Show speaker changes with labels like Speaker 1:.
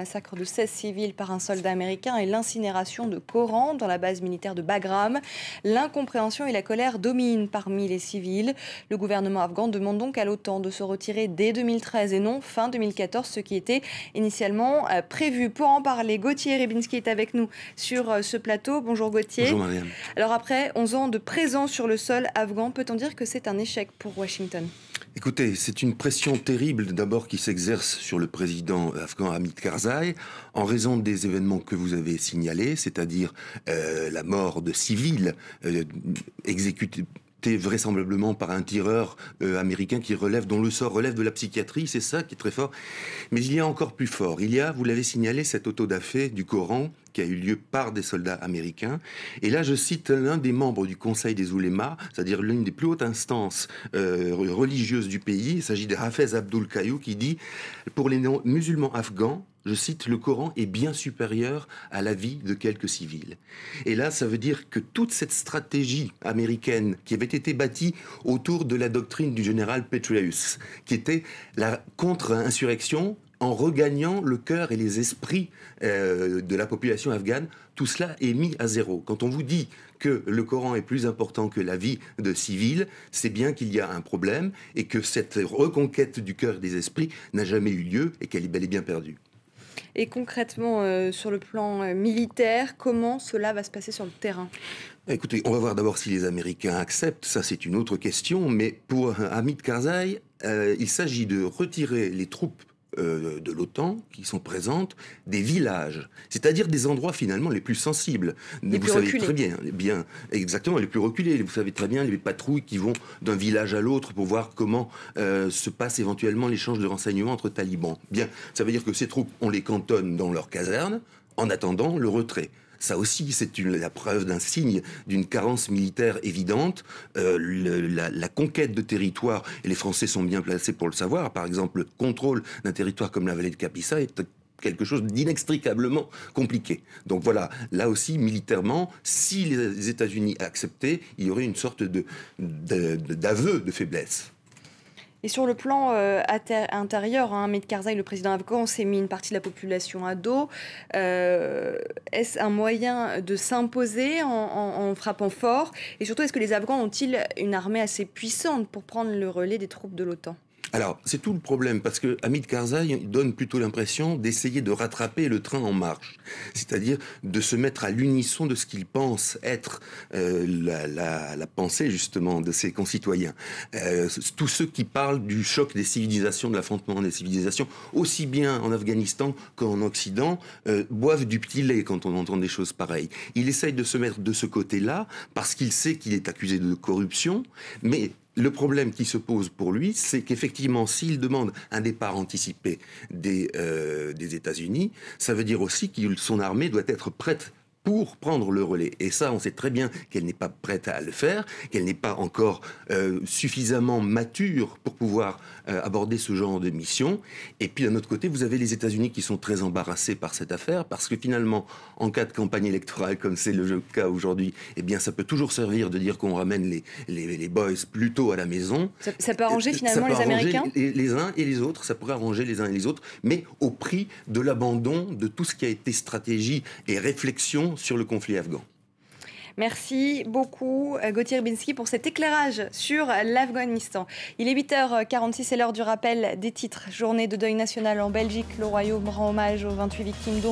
Speaker 1: Massacre de 16 civils par un soldat américain et l'incinération de Corans dans la base militaire de Bagram. L'incompréhension et la colère dominent parmi les civils. Le gouvernement afghan demande donc à l'OTAN de se retirer dès 2013 et non fin 2014, ce qui était initialement prévu. Pour en parler, Gauthier Rybinski est avec nous sur ce plateau. Bonjour Gauthier.
Speaker 2: Bonjour Marianne.
Speaker 1: Alors après 11 ans de présence sur le sol afghan, peut-on dire que c'est un échec pour Washington ?
Speaker 2: Écoutez, c'est une pression terrible d'abord qui s'exerce sur le président afghan Hamid Karzai en raison des événements que vous avez signalés, c'est-à-dire la mort de civils exécutés vraisemblablement par un tireur américain dont le sort relève de la psychiatrie, c'est ça qui est très fort. Mais il y a encore plus fort. Il y a, vous l'avez signalé, cette autodafé du Coran qui a eu lieu par des soldats américains. Et là, je cite l'un des membres du Conseil des oulémas, c'est-à-dire l'une des plus hautes instances religieuses du pays. Il s'agit de Hafez Abdul Kayou qui dit « Pour les musulmans afghans, je cite, le Coran est bien supérieur à la vie de quelques civils. » Et là, ça veut dire que toute cette stratégie américaine qui avait été bâtie autour de la doctrine du général Petraeus, qui était la contre-insurrection, en regagnant le cœur et les esprits de la population afghane, tout cela est mis à zéro. Quand on vous dit que le Coran est plus important que la vie de civils, c'est bien qu'il y a un problème et que cette reconquête du cœur et des esprits n'a jamais eu lieu et qu'elle est bel et bien perdue.
Speaker 1: Et concrètement, sur le plan militaire, comment cela va se passer sur le terrain ?
Speaker 2: Écoutez, on va voir d'abord si les Américains acceptent, ça c'est une autre question, mais pour Hamid Karzai, il s'agit de retirer les troupes de l'OTAN qui sont présentes des villages, c'est-à-dire des endroits finalement les plus sensibles.
Speaker 1: Vous savez
Speaker 2: très bien, exactement, les plus reculés. Vous savez très bien les patrouilles qui vont d'un village à l'autre pour voir comment se passe éventuellement l'échange de renseignements entre talibans. Bien, ça veut dire que ces troupes, on les cantonne dans leurs casernes en attendant le retrait. Ça aussi, c'est la preuve d'un signe d'une carence militaire évidente. La conquête de territoire, et les Français sont bien placés pour le savoir, par exemple, le contrôle d'un territoire comme la vallée de Kapisa est quelque chose d'inextricablement compliqué. Donc voilà, là aussi, militairement, si les États-Unis acceptaient, il y aurait une sorte d'aveu de faiblesse.
Speaker 1: Et sur le plan intérieur, Hamid Karzai, le président afghan, s'est mis une partie de la population à dos. Est-ce un moyen de s'imposer en frappant fort ? Et surtout, est-ce que les Afghans ont-ils une armée assez puissante pour prendre le relais des troupes de l'OTAN ?
Speaker 2: Alors, c'est tout le problème, parce que Hamid Karzai donne plutôt l'impression d'essayer de rattraper le train en marche, c'est-à-dire de se mettre à l'unisson de ce qu'il pense être la pensée, justement, de ses concitoyens. Tous ceux qui parlent du choc des civilisations, de l'affrontement des civilisations, aussi bien en Afghanistan qu'en Occident, boivent du petit lait quand on entend des choses pareilles. Il essaye de se mettre de ce côté-là, parce qu'il sait qu'il est accusé de corruption, mais le problème qui se pose pour lui, c'est qu'effectivement, s'il demande un départ anticipé des États-Unis, ça veut dire aussi que son armée doit être prête pour prendre le relais. Et ça, on sait très bien qu'elle n'est pas prête à le faire, qu'elle n'est pas encore suffisamment mature pour pouvoir aborder ce genre de mission. Et puis, d'un autre côté, vous avez les États-Unis qui sont très embarrassés par cette affaire, parce que finalement, en cas de campagne électorale, comme c'est le cas aujourd'hui, eh bien, ça peut toujours servir de dire qu'on ramène les boys plutôt à la maison.
Speaker 1: Ça peut arranger finalement les Américains ?
Speaker 2: Les uns et les autres, ça pourrait arranger les uns et les autres, mais au prix de l'abandon de tout ce qui a été stratégie et réflexion sur le conflit afghan.
Speaker 1: Merci beaucoup Gauthier Rybinski pour cet éclairage sur l'Afghanistan. Il est 8h46, c'est l'heure du rappel des titres. Journée de deuil national en Belgique, le Royaume rend hommage aux 28 victimes dont